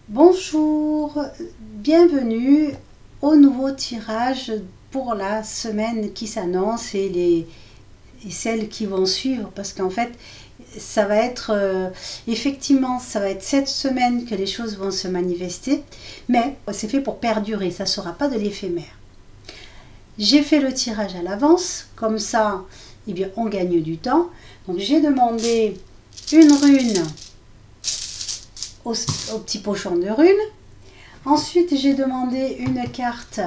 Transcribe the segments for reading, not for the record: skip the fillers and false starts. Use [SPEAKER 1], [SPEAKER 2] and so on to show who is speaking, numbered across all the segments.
[SPEAKER 1] Bonjour, bienvenue au nouveau tirage pour la semaine qui s'annonce et celles qui vont suivre, parce qu'en fait ça va être effectivement ça va être cette semaine que les choses vont se manifester, mais c'est fait pour perdurer, ça ne sera pas de l'éphémère. J'ai fait le tirage à l'avance, comme ça eh bien, on gagne du temps. Donc j'ai demandé une rune au petit pochon de runes. Ensuite, j'ai demandé une carte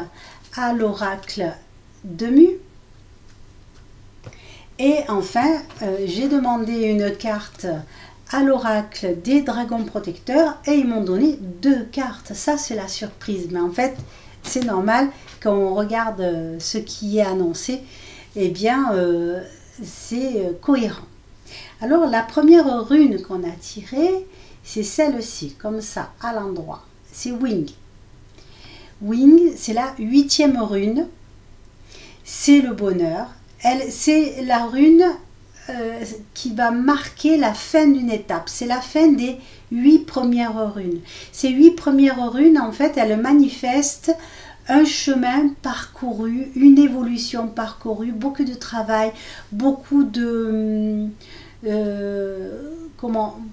[SPEAKER 1] à l'oracle de Mu. Et enfin, j'ai demandé une carte à l'oracle des dragons protecteurs et ils m'ont donné 2 cartes. Ça, c'est la surprise. Mais en fait, c'est normal quand on regarde ce qui est annoncé. Eh bien, c'est cohérent. Alors, la première rune qu'on a tirée, c'est celle-ci, comme ça, à l'endroit. C'est Wing. Wing, c'est la 8e rune. C'est le bonheur. C'est la rune qui va marquer la fin d'une étape. C'est la fin des 8 premières runes. Ces 8 premières runes, en fait, elles manifestent un chemin parcouru, une évolution parcourue, beaucoup de travail, beaucoup de...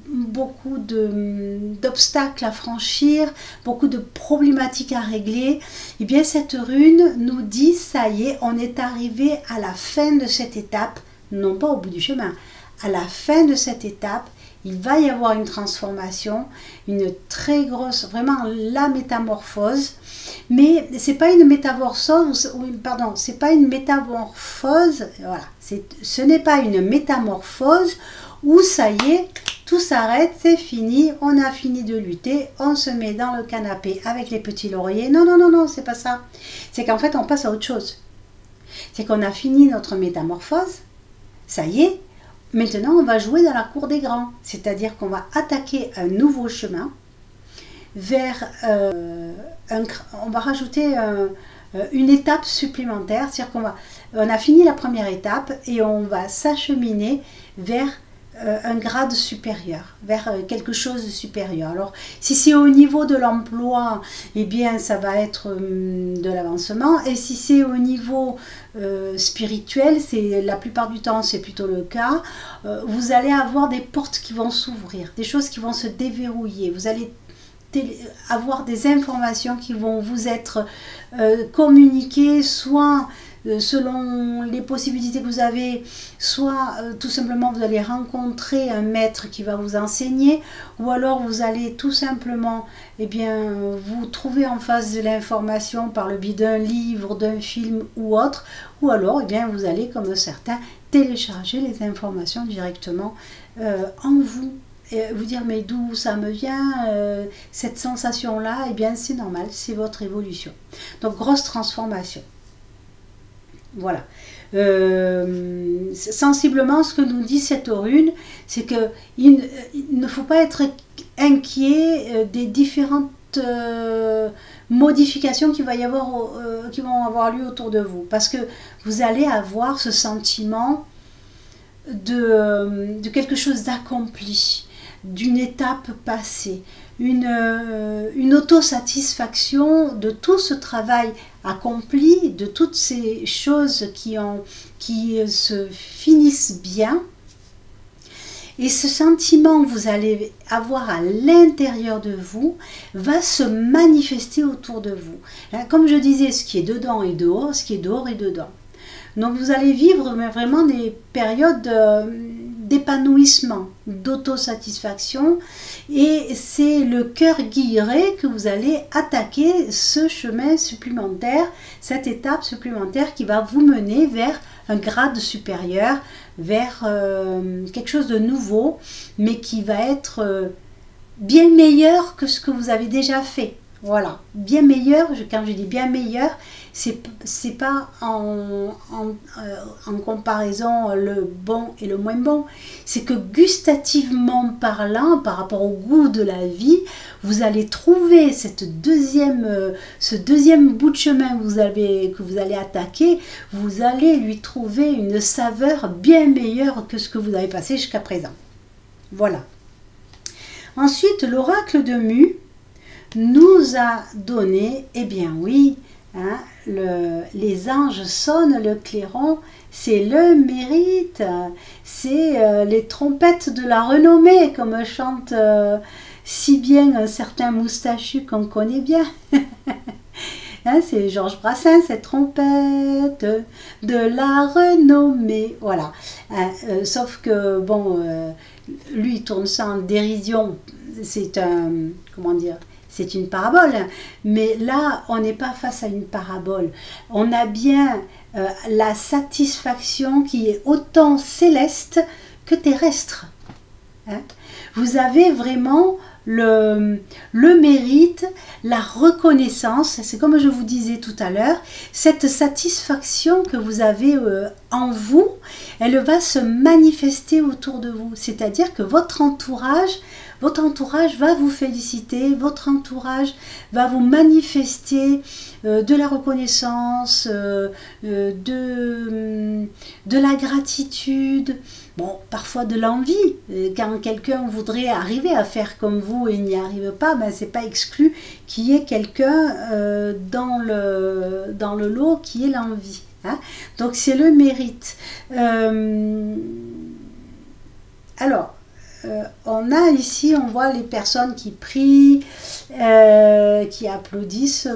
[SPEAKER 1] beaucoup d'obstacles à franchir, beaucoup de problématiques à régler. Et bien cette rune nous dit, ça y est, on est arrivé à la fin de cette étape, non pas au bout du chemin, à la fin de cette étape, il va y avoir une transformation, une très grosse, vraiment la métamorphose. Mais c'est pas une métamorphose, pardon, c'est pas une métamorphose, voilà, ce n'est pas une métamorphose où ça y est, tout s'arrête, c'est fini, on a fini de lutter, on se met dans le canapé avec les petits lauriers. Non, non, non, non, c'est pas ça. C'est qu'en fait, on passe à autre chose. C'est qu'on a fini notre métamorphose, ça y est, maintenant on va jouer dans la cour des grands. C'est-à-dire qu'on va attaquer un nouveau chemin vers on va rajouter une étape supplémentaire. C'est-à-dire on a fini la première étape et on va s'acheminer vers un grade supérieur, vers quelque chose de supérieur. Alors, si c'est au niveau de l'emploi, eh bien, ça va être de l'avancement. Et si c'est au niveau spirituel, la plupart du temps, c'est plutôt le cas, vous allez avoir des portes qui vont s'ouvrir, des choses qui vont se déverrouiller. Vous allez avoir des informations qui vont vous être communiquées, soit selon les possibilités que vous avez, soit tout simplement vous allez rencontrer un maître qui va vous enseigner, ou alors vous allez tout simplement vous trouver en face de l'information par le biais d'un livre, d'un film ou autre, ou alors vous allez, comme certains, télécharger les informations directement en vous. Et vous dire mais d'où ça me vient cette sensation là, c'est normal, c'est votre évolution. Donc grosse transformation. Voilà. Sensiblement, ce que nous dit cette rune, c'est que il ne faut pas être inquiet des différentes modifications qui vont avoir lieu autour de vous, parce que vous allez avoir ce sentiment de quelque chose d'accompli, d'une étape passée, une autosatisfaction de tout ce travail accompli, de toutes ces choses qui se finissent bien. Et ce sentiment que vous allez avoir à l'intérieur de vous va se manifester autour de vous. Comme je disais, ce qui est dedans est dehors, ce qui est dehors est dedans. Donc vous allez vivre vraiment des périodes d'épanouissement, d'autosatisfaction, et c'est le cœur guilleret que vous allez attaquer ce chemin supplémentaire, cette étape supplémentaire qui va vous mener vers un grade supérieur, vers quelque chose de nouveau, mais qui va être bien meilleur que ce que vous avez déjà fait. Voilà, bien meilleur, quand je dis bien meilleur, c'est pas en comparaison le bon et le moins bon, c'est que gustativement parlant, par rapport au goût de la vie, vous allez trouver ce deuxième bout de chemin que vous allez attaquer, vous allez lui trouver une saveur bien meilleure que ce que vous avez passé jusqu'à présent. Voilà. Ensuite, l'oracle de Mu nous a donné, eh bien oui, hein, les anges sonnent le clairon, c'est le mérite, c'est les trompettes de la renommée, comme chante si bien un certain moustachu qu'on connaît bien. Hein, c'est Georges Brassens, cette trompette de la renommée. Voilà. Sauf que, bon, lui, il tourne ça en dérision. C'est un, comment dire, c'est une parabole. Mais là, on n'est pas face à une parabole. On a bien la satisfaction qui est autant céleste que terrestre. Hein. Vous avez vraiment le mérite, la reconnaissance, c'est comme je vous disais tout à l'heure, cette satisfaction que vous avez en vous, elle va se manifester autour de vous. C'est-à-dire que votre entourage va vous féliciter, votre entourage va vous manifester de la reconnaissance, de la gratitude, bon, parfois de l'envie. Quand quelqu'un voudrait arriver à faire comme vous et n'y arrive pas, ben, c'est pas exclu qu'il y ait quelqu'un dans le lot qui ait l'envie. Hein. Donc c'est le mérite. Alors, on a ici, on voit les personnes qui prient, qui applaudissent,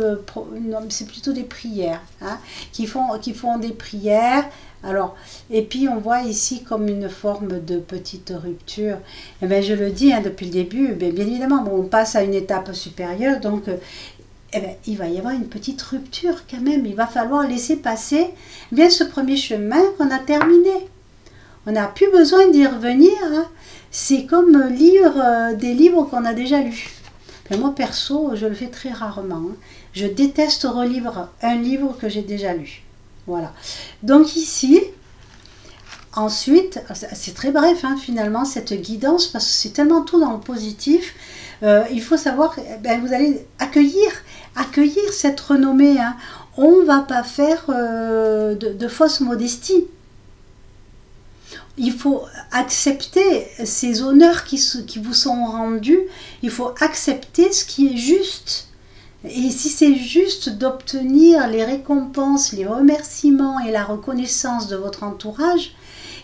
[SPEAKER 1] c'est plutôt des prières, hein, qui font des prières. Alors, et puis on voit ici comme une forme de petite rupture. Et bien, je le dis hein, depuis le début, bien évidemment, bon, on passe à une étape supérieure, donc eh bien, il va y avoir une petite rupture quand même. Il va falloir laisser passer bien ce premier chemin qu'on a terminé. On n'a plus besoin d'y revenir. Hein. C'est comme lire des livres qu'on a déjà lus. Mais moi, perso, je le fais très rarement. Hein. Je déteste relire un livre que j'ai déjà lu. Voilà. Donc ici, ensuite, c'est très bref hein, finalement cette guidance, parce que c'est tellement tout dans le positif. Il faut savoir, ben, vous allez accueillir cette renommée. Hein. On ne va pas faire de fausse modestie. Il faut accepter ces honneurs qui vous sont rendus. Il faut accepter ce qui est juste. Et si c'est juste d'obtenir les récompenses, les remerciements et la reconnaissance de votre entourage,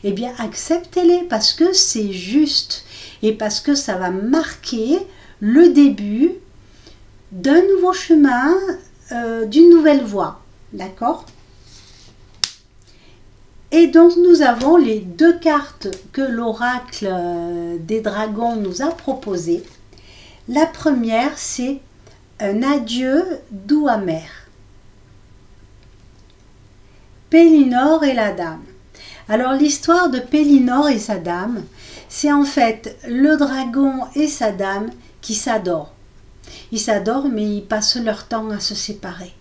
[SPEAKER 1] eh bien acceptez-les parce que c'est juste et parce que ça va marquer le début d'un nouveau chemin, d'une nouvelle voie. D'accord ? Et donc nous avons les deux cartes que l'oracle des dragons nous a proposées. La première, c'est un adieu doux amer. Pélinore et la dame. Alors l'histoire de Pélinore et sa dame, c'est en fait le dragon et sa dame qui s'adorent. Ils s'adorent mais ils passent leur temps à se séparer.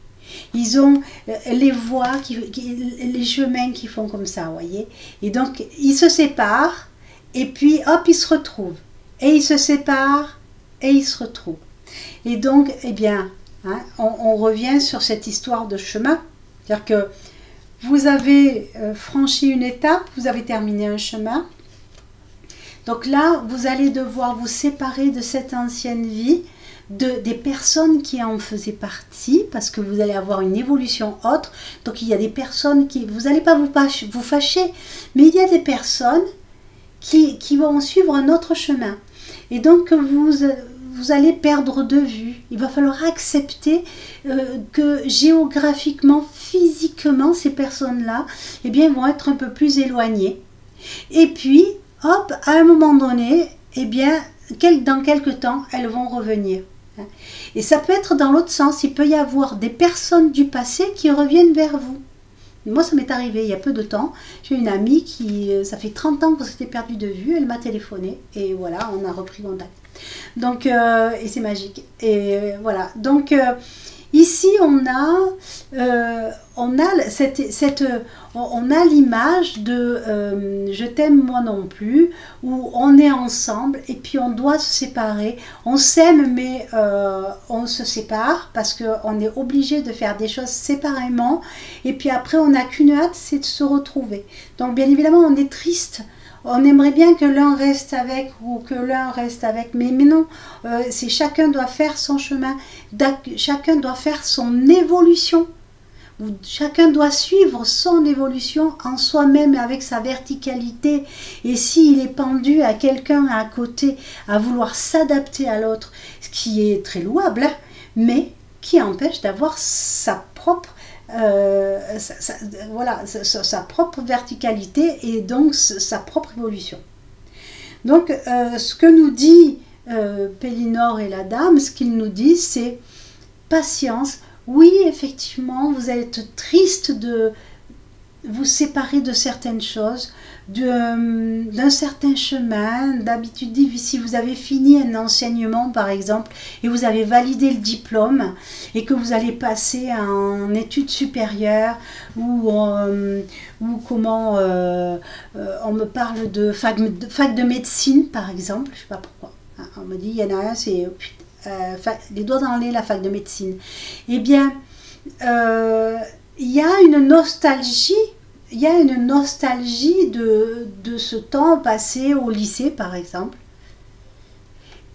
[SPEAKER 1] Ils ont les voies, les chemins qui font comme ça, vous voyez. Et donc ils se séparent et puis hop, ils se retrouvent. Et ils se séparent et ils se retrouvent. Et donc, eh bien, hein, on revient sur cette histoire de chemin. C'est-à-dire que vous avez franchi une étape, vous avez terminé un chemin. Donc là, vous allez devoir vous séparer de cette ancienne vie, des personnes qui en faisaient partie, parce que vous allez avoir une évolution autre. Donc il y a des personnes qui... Vous n'allez pas vous fâcher, mais il y a des personnes qui vont suivre un autre chemin. Et donc vous allez perdre de vue. Il va falloir accepter que géographiquement, physiquement, ces personnes-là, eh bien, vont être un peu plus éloignées. Et puis, hop, à un moment donné, eh bien, dans quelques temps, elles vont revenir. Et ça peut être dans l'autre sens. Il peut y avoir des personnes du passé qui reviennent vers vous. Moi, ça m'est arrivé il y a peu de temps. J'ai une amie qui, ça fait 30 ans qu'on s'était perdu de vue. Elle m'a téléphoné et voilà, on a repris contact. Donc, et c'est magique. Et voilà. Donc, ici, on a l'image de je t'aime moi non plus, où on est ensemble et puis on doit se séparer. On s'aime mais on se sépare parce qu'on est obligé de faire des choses séparément et puis après on n'a qu'une hâte, c'est de se retrouver. Donc bien évidemment on est triste, on aimerait bien que l'un reste avec ou que l'un reste avec, mais non, c'est chacun doit faire son chemin, chacun doit faire son évolution. Chacun doit suivre son évolution en soi-même avec sa verticalité. Et s'il est pendu à quelqu'un à côté, à vouloir s'adapter à l'autre, ce qui est très louable, hein, mais qui empêche d'avoir sa propre sa propre verticalité et donc sa propre évolution. Donc ce que nous dit Pélinore et la dame, ce qu'ils nous disent, c'est patience. Oui, effectivement, vous êtes triste de vous séparer de certaines choses, d'un certain chemin. D'habitude, si vous avez fini un enseignement par exemple et vous avez validé le diplôme et que vous allez passer en études supérieures ou comment on me parle de fac de médecine par exemple, je ne sais pas pourquoi, on me dit il y en a un, c'est les doigts dans le nez, la fac de médecine. Eh bien, il y a une nostalgie. Il y a une nostalgie de ce temps passé au lycée, par exemple.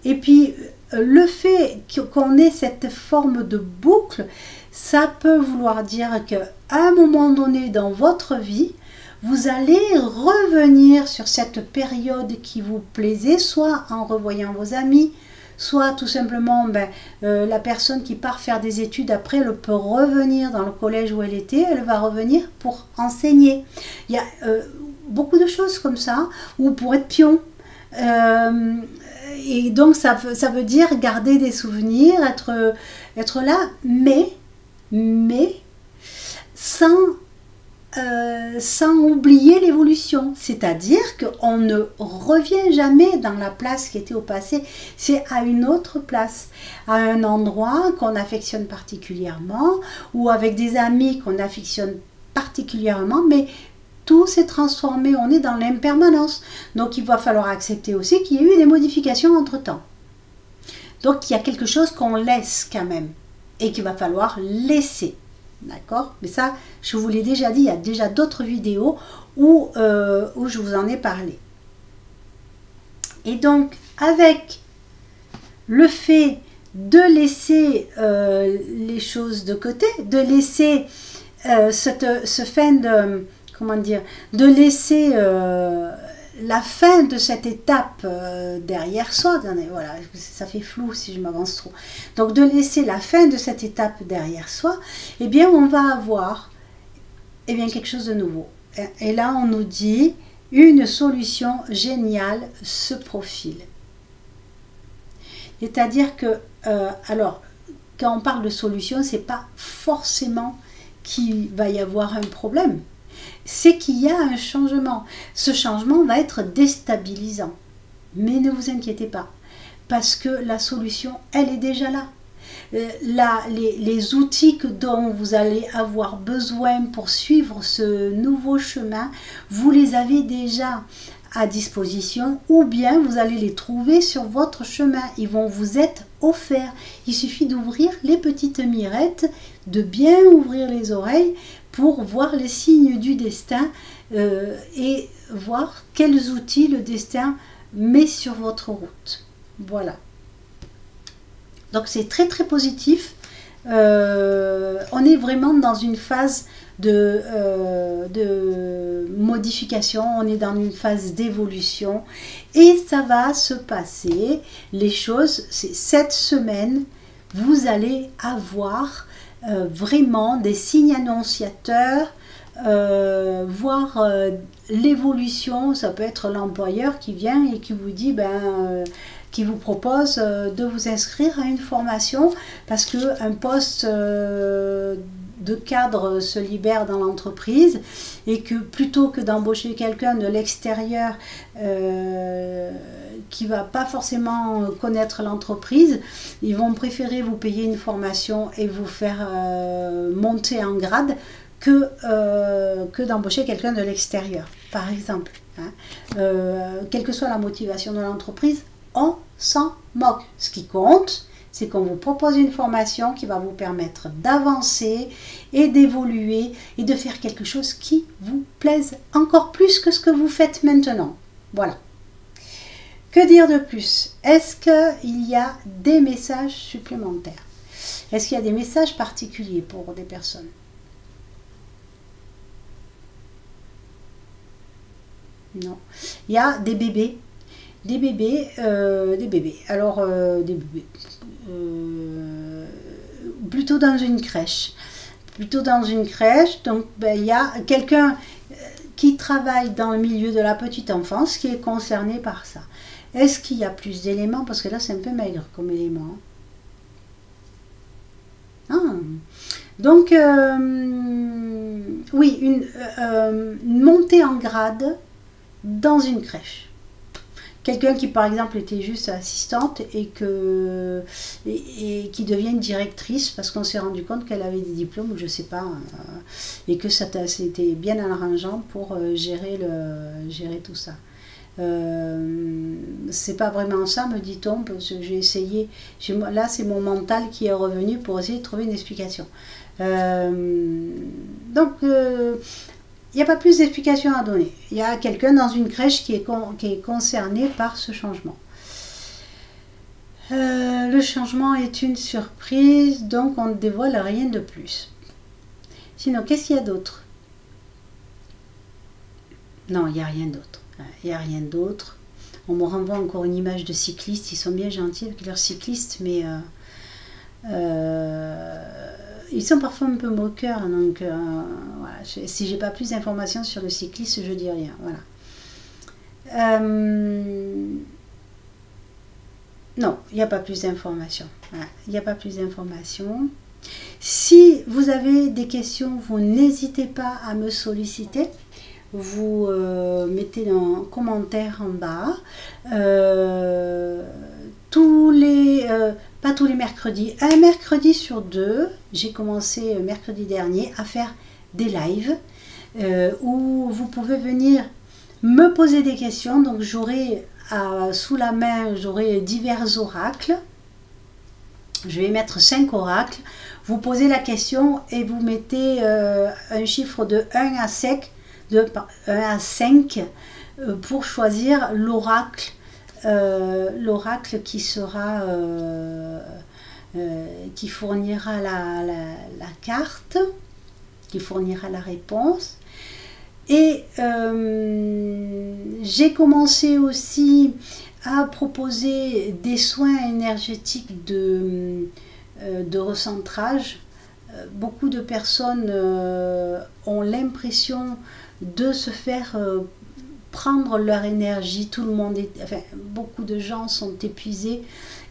[SPEAKER 1] Et puis, le fait qu'on ait cette forme de boucle, ça peut vouloir dire qu'à un moment donné dans votre vie, vous allez revenir sur cette période qui vous plaisait, soit en revoyant vos amis, soit tout simplement la personne qui part faire des études après, elle peut revenir dans le collège où elle était, elle va revenir pour enseigner. Il y a beaucoup de choses comme ça, ou pour être pion. Et donc ça veut dire garder des souvenirs, être là, mais sans oublier l'évolution, c'est-à-dire qu'on ne revient jamais dans la place qui était au passé, c'est à une autre place, à un endroit qu'on affectionne particulièrement ou avec des amis qu'on affectionne particulièrement, mais tout s'est transformé, on est dans l'impermanence, donc il va falloir accepter aussi qu'il y a eu des modifications entre-temps. Donc il y a quelque chose qu'on laisse quand même et qu'il va falloir laisser. D'accord? Mais ça, je vous l'ai déjà dit, il y a déjà d'autres vidéos où je vous en ai parlé. Et donc, avec le fait de laisser les choses de côté, de laisser ce fin de... Comment dire? De laisser la fin de cette étape derrière soi, voilà, ça fait flou si je m'avance trop, donc de laisser la fin de cette étape derrière soi, eh bien on va avoir quelque chose de nouveau. Et là on nous dit une solution géniale se profile. C'est-à-dire que, alors, quand on parle de solution, c'est pas forcément qu'il va y avoir un problème. C'est qu'il y a un changement. Ce changement va être déstabilisant. Mais ne vous inquiétez pas, parce que la solution, elle est déjà là. Les outils dont vous allez avoir besoin pour suivre ce nouveau chemin, vous les avez déjà à disposition, ou bien vous allez les trouver sur votre chemin. Ils vont vous être offerts. Il suffit d'ouvrir les petites mirettes, de bien ouvrir les oreilles pour voir les signes du destin et voir quels outils le destin met sur votre route. Voilà. Donc c'est très très positif. On est vraiment dans une phase de modification, on est dans une phase d'évolution et ça va se passer. Les choses, c'est cette semaine, vous allez avoir vraiment des signes annonciateurs, voir l'évolution. Ça peut être l'employeur qui vient et qui vous dit qui vous propose de vous inscrire à une formation parce qu'un poste de cadre se libère dans l'entreprise et que plutôt que d'embaucher quelqu'un de l'extérieur qui va pas forcément connaître l'entreprise, ils vont préférer vous payer une formation et vous faire monter en grade que d'embaucher quelqu'un de l'extérieur, par exemple. Hein. Quelle que soit la motivation de l'entreprise, on s'en moque. Ce qui compte, c'est qu'on vous propose une formation qui va vous permettre d'avancer et d'évoluer et de faire quelque chose qui vous plaise encore plus que ce que vous faites maintenant. Voilà. Que dire de plus? Est-ce qu'il y a des messages supplémentaires? Est-ce qu'il y a des messages particuliers pour des personnes? Non. Il y a des bébés. Des bébés. Alors, des bébés. Plutôt dans une crèche. Plutôt dans une crèche. Donc, ben, il y a quelqu'un qui travaille dans le milieu de la petite enfance qui est concerné par ça. Est-ce qu'il y a plus d'éléments? Parce que là, c'est un peu maigre comme élément. Ah. Donc, oui, une montée en grade dans une crèche. Quelqu'un qui, par exemple, était juste assistante et qui devient directrice parce qu'on s'est rendu compte qu'elle avait des diplômes, je ne sais pas, et que c'était bien arrangeant pour gérer tout ça. C'est pas vraiment ça, me dit-on, parce que j'ai essayé. Là, c'est mon mental qui est revenu pour essayer de trouver une explication. Donc, il n'y a pas plus d'explications à donner. Il y a quelqu'un dans une crèche qui est concerné par ce changement. Le changement est une surprise, donc on ne dévoile rien de plus. Sinon, qu'est-ce qu'il y a d'autre? Non, il n'y a rien d'autre. Il n'y a rien d'autre. On me renvoie encore une image de cyclistes. Ils sont bien gentils avec leurs cyclistes, mais ils sont parfois un peu moqueurs. Donc, voilà. Si j'ai pas plus d'informations sur le cycliste, je dis rien. Voilà. Non, il n'y a pas plus d'informations. Voilà. Il n'y a pas plus d'informations. Si vous avez des questions, vous n'hésitez pas à me solliciter. Vous mettez un commentaire en bas. Pas tous les mercredis, un mercredi sur deux, j'ai commencé mercredi dernier à faire des lives où vous pouvez venir me poser des questions. Donc j'aurai sous la main, j'aurai divers oracles. Je vais mettre 5 oracles. Vous posez la question et vous mettez un chiffre de 1 à 5. De 1 à 5 pour choisir l'oracle qui sera qui fournira la carte, qui fournira la réponse. Et j'ai commencé aussi à proposer des soins énergétiques de recentrage. Beaucoup de personnes ont l'impression de se faire prendre leur énergie. Tout le monde beaucoup de gens sont épuisés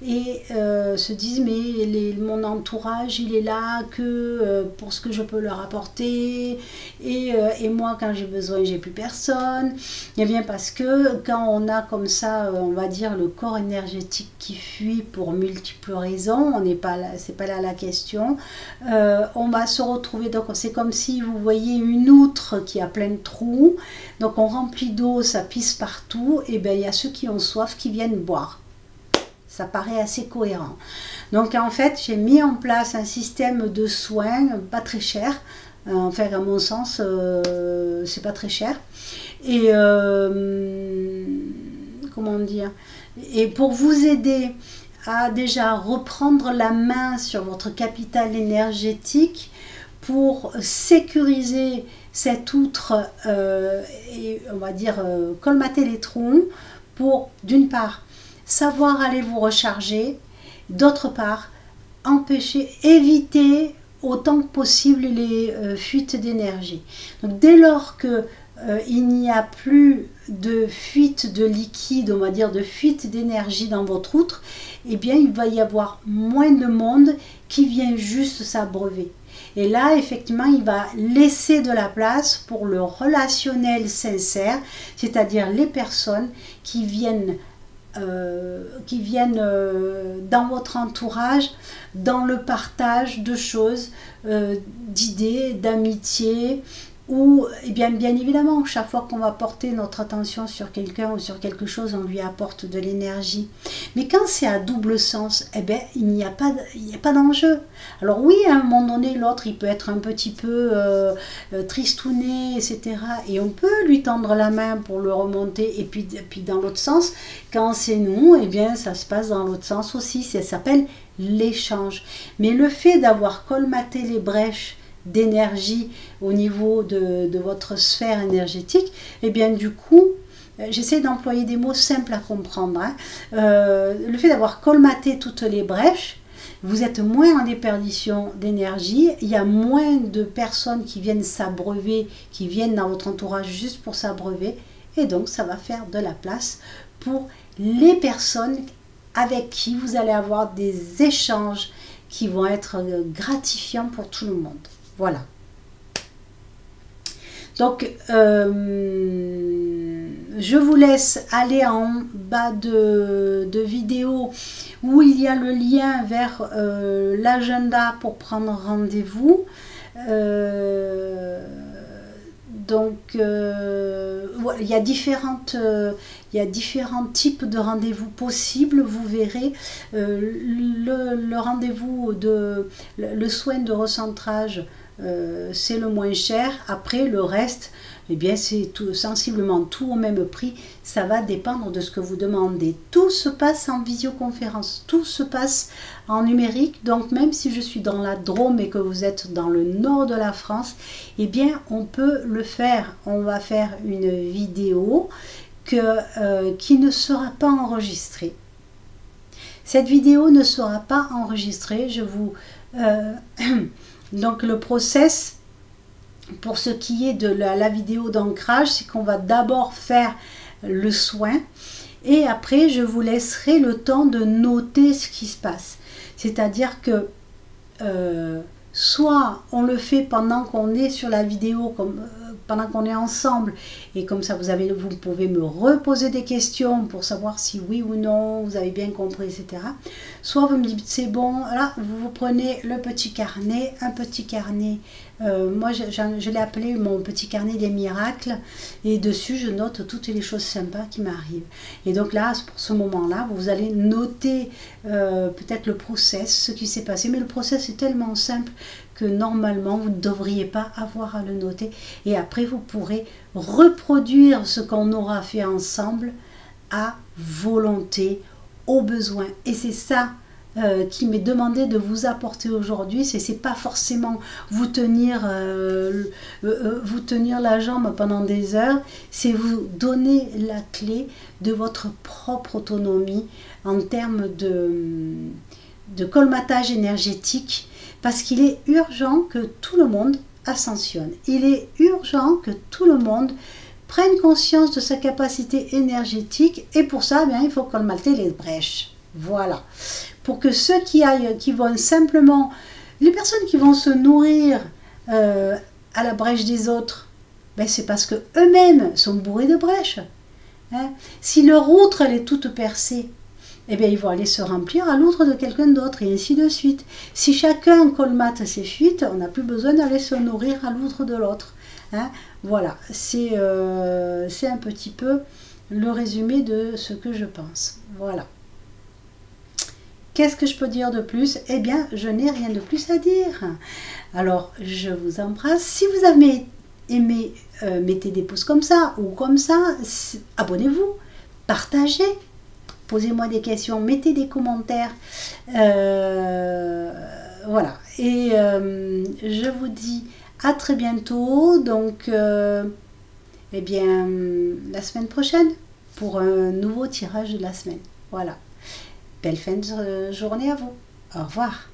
[SPEAKER 1] et se disent mais mon entourage il est là que pour ce que je peux leur apporter et moi quand j'ai besoin j'ai plus personne. Et bien parce que quand on a comme ça on va dire le corps énergétique qui fuit pour multiples raisons, on n'est pas là, c'est pas là la question, on va se retrouver, donc c'est comme si vous voyez une outre qui a plein de trous, donc on remplit d'eau, ça pisse partout, et bien il y a ceux qui ont soif qui viennent boire. Ça paraît assez cohérent. Donc en fait, j'ai mis en place un système de soins pas très cher. Enfin, à mon sens, c'est pas très cher. Et comment dire? Et pour vous aider à déjà reprendre la main sur votre capital énergétique, pour sécuriser cette outre et on va dire colmater les trous, pour d'une part savoir aller vous recharger, d'autre part éviter autant que possible les fuites d'énergie. Donc dès lors que il n'y a plus de fuite de liquide, on va dire de fuite d'énergie dans votre outre, eh bien il va y avoir moins de monde qui vient juste s'abreuver. Et là, effectivement, il va laisser de la place pour le relationnel sincère, c'est-à-dire les personnes qui viennent dans votre entourage, dans le partage de choses, d'idées, d'amitié, Ou, eh bien évidemment, chaque fois qu'on va porter notre attention sur quelqu'un ou sur quelque chose, on lui apporte de l'énergie. Mais quand c'est à double sens, eh bien, il n'y a pas d'enjeu. Alors oui, à un moment donné, l'autre, il peut être un petit peu tristouné, etc. Et on peut lui tendre la main pour le remonter. Et puis dans l'autre sens, quand c'est nous, eh bien, ça se passe dans l'autre sens aussi. Ça s'appelle l'échange. Mais le fait d'avoir colmaté les brèches d'énergie au niveau de votre sphère énergétique, et bien du coup, j'essaie d'employer des mots simples à comprendre, hein. Le fait d'avoir colmaté toutes les brèches, vous êtes moins en déperdition d'énergie, il y a moins de personnes qui viennent s'abreuver, qui viennent dans votre entourage juste pour s'abreuver, et donc ça va faire de la place pour les personnes avec qui vous allez avoir des échanges qui vont être gratifiants pour tout le monde. Voilà. Donc, je vous laisse aller en bas de vidéo où il y a le lien vers l'agenda pour prendre rendez-vous. Donc, voilà, il y a différents types de rendez-vous possibles. Vous verrez le rendez-vous le soin de recentrage, c'est le moins cher. Après, le reste, eh bien, c'est sensiblement tout au même prix. Ça va dépendre de ce que vous demandez. Tout se passe en visioconférence, tout se passe en numérique. Donc, même si je suis dans la Drôme et que vous êtes dans le nord de la France, eh bien, on peut le faire. On va faire une vidéo qui ne sera pas enregistrée. Cette vidéo ne sera pas enregistrée. Je vous... Donc le process pour ce qui est de la vidéo d'ancrage, c'est qu'on va d'abord faire le soin et après je vous laisserai le temps de noter ce qui se passe. C'est-à-dire que soit on le fait pendant qu'on est sur la vidéo, pendant qu'on est ensemble, et comme ça vous pouvez me reposer des questions pour savoir si oui ou non, vous avez bien compris, etc. Soit vous me dites c'est bon, là vous prenez le petit carnet, un petit carnet, moi je l'ai appelé mon petit carnet des miracles, et dessus je note toutes les choses sympas qui m'arrivent. Et donc là, pour ce moment-là, vous allez noter peut-être le process, ce qui s'est passé, mais le process est tellement simple que normalement vous ne devriez pas avoir à le noter, et après vous pourrez reproduire ce qu'on aura fait ensemble à volonté, au besoin. Et c'est ça qui m'est demandé de vous apporter aujourd'hui. C'est pas forcément vous tenir la jambe pendant des heures, c'est vous donner la clé de votre propre autonomie en termes de colmatage énergétique, parce qu'il est urgent que tout le monde ascensionne. Il est urgent que tout le monde prenne conscience de sa capacité énergétique, et pour ça, bien, il faut colmater les brèches. Voilà. Pour que ceux qui vont simplement, les personnes qui vont se nourrir à la brèche des autres, ben c'est parce que eux-mêmes sont bourrés de brèches. Hein. Si leur outre elle est toute percée, eh bien, ils vont aller se remplir à l'outre de quelqu'un d'autre, et ainsi de suite. Si chacun colmate ses fuites, on n'a plus besoin d'aller se nourrir à l'outre de l'autre. Hein. Voilà, c'est un petit peu le résumé de ce que je pense. Voilà. Qu'est-ce que je peux dire de plus? Eh bien, je n'ai rien de plus à dire. Alors, je vous embrasse. Si vous avez aimé, mettez des pouces comme ça ou comme ça. Abonnez-vous, partagez. Posez-moi des questions, mettez des commentaires. Voilà. Et je vous dis à très bientôt. Donc, eh bien, la semaine prochaine pour un nouveau tirage de la semaine. Voilà. Belle fin de journée à vous. Au revoir.